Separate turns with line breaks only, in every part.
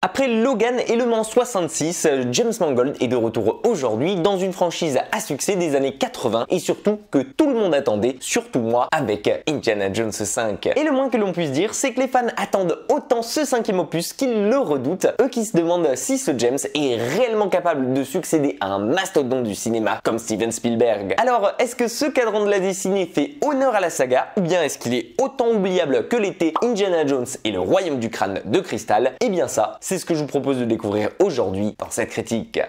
Après Logan et Le Mans 66, James Mangold est de retour aujourd'hui dans une franchise à succès des années 80 et surtout que tout le monde attendait, surtout moi, avec Indiana Jones 5. Et le moins que l'on puisse dire, c'est que les fans attendent autant ce cinquième opus qu'ils le redoutent, eux qui se demandent si ce James est réellement capable de succéder à un mastodonte du cinéma comme Steven Spielberg. Alors, est-ce que ce cadran de la destinée fait honneur à la saga, ou bien est-ce qu'il est autant oubliable que l'était Indiana Jones et le Royaume du Crâne de Cristal? Eh bien ça, c'est ce que je vous propose de découvrir aujourd'hui dans cette critique.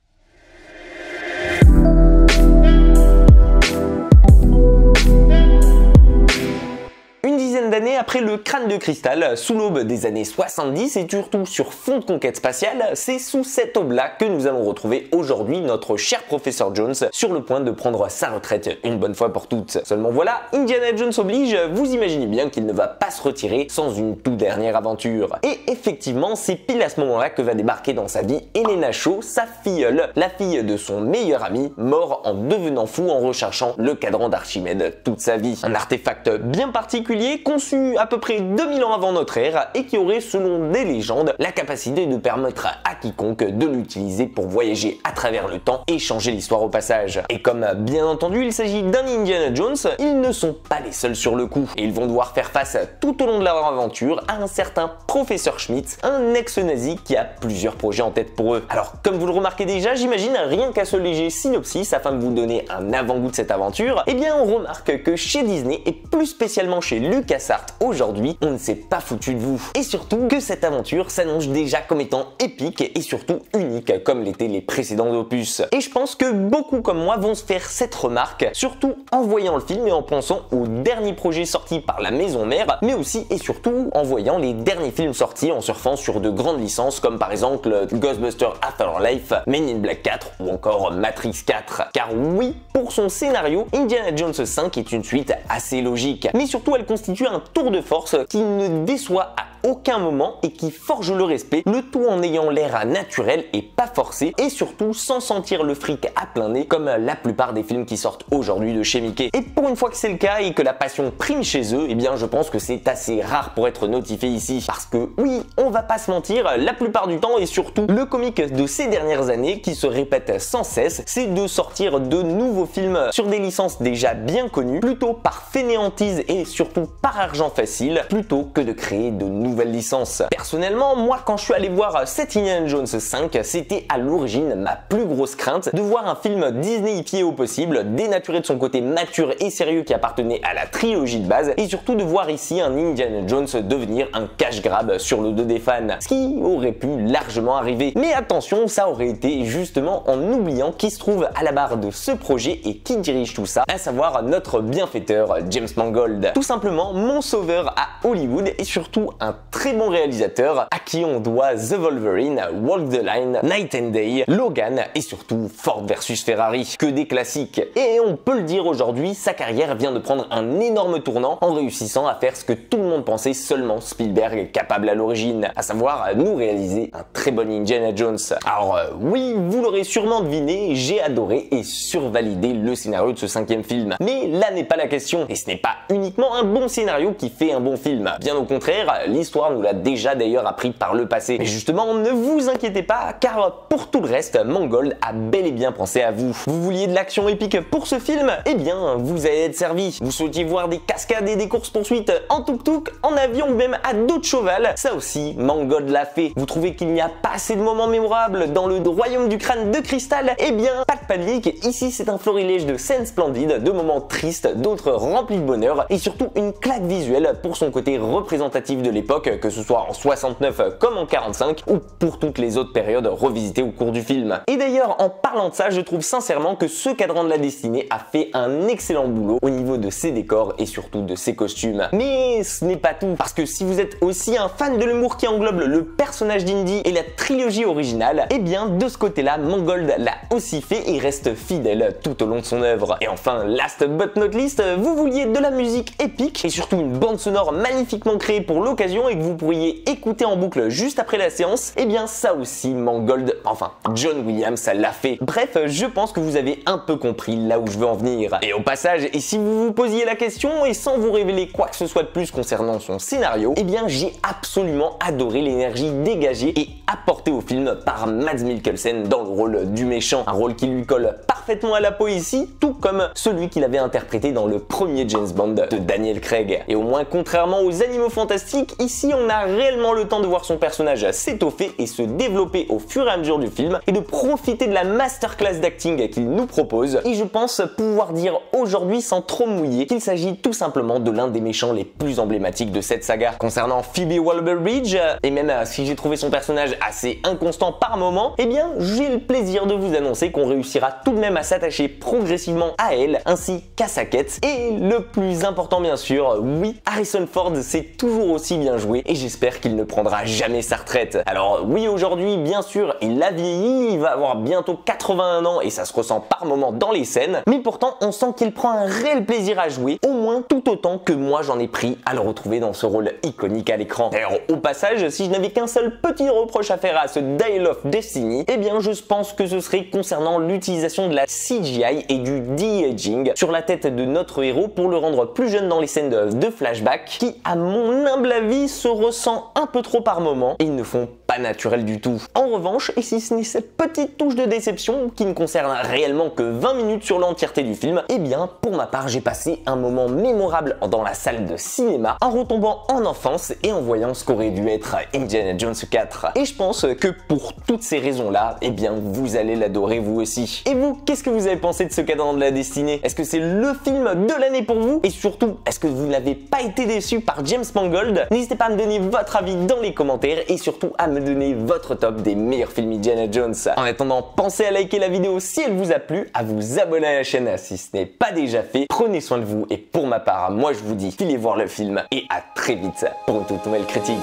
D'années après le Crâne de Cristal, sous l'aube des années 70 et surtout sur fond de conquête spatiale, c'est sous cette aube-là que nous allons retrouver aujourd'hui notre cher professeur Jones sur le point de prendre sa retraite une bonne fois pour toutes. Seulement voilà, Indiana Jones oblige, vous imaginez bien qu'il ne va pas se retirer sans une toute dernière aventure. Et effectivement, c'est pile à ce moment-là que va débarquer dans sa vie Helena Shaw, sa filleule, la fille de son meilleur ami, mort en devenant fou en recherchant le cadran d'Archimède toute sa vie. Un artefact bien particulier, conçu à peu près 2000 ans avant notre ère et qui aurait, selon des légendes, la capacité de permettre à quiconque de l'utiliser pour voyager à travers le temps et changer l'histoire au passage. Et comme bien entendu il s'agit d'un Indiana Jones, ils ne sont pas les seuls sur le coup et ils vont devoir faire face tout au long de leur aventure à un certain professeur Schmitz, un ex-nazi qui a plusieurs projets en tête pour eux. Alors comme vous le remarquez déjà, j'imagine rien qu'à ce léger synopsis afin de vous donner un avant-goût de cette aventure, eh bien on remarque que chez Disney et plus spécialement chez LucasArts aujourd'hui, on ne s'est pas foutu de vous. Et surtout que cette aventure s'annonce déjà comme étant épique et surtout unique comme l'étaient les précédents opus. Et je pense que beaucoup comme moi vont se faire cette remarque, surtout en voyant le film et en pensant aux derniers projets sortis par la maison mère, mais aussi et surtout en voyant les derniers films sortis en surfant sur de grandes licences comme par exemple Ghostbusters Afterlife, Men in Black 4 ou encore Matrix 4. Car oui, pour son scénario, Indiana Jones 5 est une suite assez logique, mais surtout elle constitue un tour de force qui ne déçoit à aucun moment et qui forge le respect, le tout en ayant l'air naturel et pas forcé et surtout sans sentir le fric à plein nez comme la plupart des films qui sortent aujourd'hui de chez Mickey. Et pour une fois que c'est le cas et que la passion prime chez eux, eh bien je pense que c'est assez rare pour être notifié ici parce que oui, on va pas se mentir, la plupart du temps et surtout le comique de ces dernières années qui se répète sans cesse, c'est de sortir de nouveaux films sur des licences déjà bien connues, plutôt par fainéantise et surtout par argent facile, plutôt que de créer de nouvelle licence. Personnellement, moi quand je suis allé voir cet Indiana Jones 5, c'était à l'origine ma plus grosse crainte de voir un film Disneyifié au possible, dénaturé de son côté mature et sérieux qui appartenait à la trilogie de base, et surtout de voir ici un Indiana Jones devenir un cash grab sur le dos des fans, ce qui aurait pu largement arriver. Mais attention, ça aurait été justement en oubliant qui se trouve à la barre de ce projet et qui dirige tout ça, à savoir notre bienfaiteur James Mangold. Tout simplement mon sauveur à Hollywood et surtout un très bon réalisateur à qui on doit The Wolverine, Walk the Line, Night and Day, Logan et surtout Ford vs Ferrari, que des classiques. Et on peut le dire aujourd'hui, sa carrière vient de prendre un énorme tournant en réussissant à faire ce que tout le monde pensait seulement Spielberg est capable à l'origine, à savoir nous réaliser un très bon Indiana Jones. Alors oui, vous l'aurez sûrement deviné, j'ai adoré et survalidé le scénario de ce cinquième film. Mais là n'est pas la question, et ce n'est pas uniquement un bon scénario qui fait un bon film. Bien au contraire, l'histoire nous l'a déjà d'ailleurs appris par le passé. Mais justement, ne vous inquiétez pas, car pour tout le reste, Mangold a bel et bien pensé à vous. Vous vouliez de l'action épique pour ce film? Eh bien, vous allez être servi. Vous souhaitiez voir des cascades et des courses-poursuites en tuk-tuk, en avion ou même à dos de cheval? Ça aussi, Mangold l'a fait. Vous trouvez qu'il n'y a pas assez de moments mémorables dans le Royaume du Crâne de Cristal? Eh bien, pas de panique, ici c'est un florilège de scènes splendides, de moments tristes, d'autres remplis de bonheur et surtout une claque visuelle pour son côté représentatif de l'époque, que ce soit en 69 comme en 45 ou pour toutes les autres périodes revisitées au cours du film. Et d'ailleurs, en parlant de ça, je trouve sincèrement que ce cadran de la destinée a fait un excellent boulot au niveau de ses décors et surtout de ses costumes. Mais ce n'est pas tout, parce que si vous êtes aussi un fan de l'humour qui englobe le personnage d'Indy et la trilogie originale, eh bien de ce côté-là, Mangold l'a aussi fait et reste fidèle tout au long de son œuvre. Et enfin, last but not least, vous vouliez de la musique épique et surtout une bande sonore magnifiquement créée pour l'occasion, et que vous pourriez écouter en boucle juste après la séance, eh bien ça aussi Mangold, enfin John Williams l'a fait. Bref, je pense que vous avez un peu compris là où je veux en venir. Et au passage, et si vous vous posiez la question et sans vous révéler quoi que ce soit de plus concernant son scénario, eh bien j'ai absolument adoré l'énergie dégagée et apportée au film par Mads Mikkelsen dans le rôle du méchant. Un rôle qui lui colle parfaitement à la peau ici, tout comme celui qu'il avait interprété dans le premier James Bond de Daniel Craig. Et au moins, contrairement aux Animaux Fantastiques, ici on a réellement le temps de voir son personnage s'étoffer et se développer au fur et à mesure du film et de profiter de la masterclass d'acting qu'il nous propose. Et je pense pouvoir dire aujourd'hui sans trop mouiller qu'il s'agit tout simplement de l'un des méchants les plus emblématiques de cette saga. Concernant Phoebe Waller-Bridge, et même si j'ai trouvé son personnage assez inconstant par moment, eh bien j'ai le plaisir de vous annoncer qu'on réussira tout de même à s'attacher progressivement à elle ainsi qu'à sa quête. Et le plus important bien sûr, oui, Harrison Ford c'est toujours aussi bien joué et j'espère qu'il ne prendra jamais sa retraite. Alors oui, aujourd'hui bien sûr il a vieilli, il va avoir bientôt 81 ans et ça se ressent par moments dans les scènes, mais pourtant on sent qu'il prend un réel plaisir à jouer, au moins tout autant que moi j'en ai pris à le retrouver dans ce rôle iconique à l'écran. D'ailleurs au passage, si je n'avais qu'un seul petit reproche à faire à ce Dial of Destiny, eh bien je pense que ce serait concernant l'utilisation de la CGI et du de-aging sur la tête de notre héros pour le rendre plus jeune dans les scènes de flashback qui à mon humble avis se ressent un peu trop par moment et ils ne font pas naturel du tout. En revanche, et si ce n'est cette petite touche de déception qui ne concerne réellement que 20 minutes sur l'entièreté du film, eh bien pour ma part j'ai passé un moment mémorable dans la salle de cinéma en retombant en enfance et en voyant ce qu'aurait dû être Indiana Jones 4. Et je pense que pour toutes ces raisons là, eh bien vous allez l'adorer vous aussi. Et vous, qu'est-ce que vous avez pensé de ce Cadran de la Destinée? Est-ce que c'est le film de l'année pour vous? Et surtout, est-ce que vous n'avez pas été déçu par James Mangold? N'hésitez pas à me donner votre avis dans les commentaires et surtout à me donner votre top des meilleurs films Indiana Jones. En attendant, pensez à liker la vidéo si elle vous a plu, à vous abonner à la chaîne si ce n'est pas déjà fait. Prenez soin de vous et pour ma part, moi je vous dis filez voir le film et à très vite pour une toute nouvelle critique.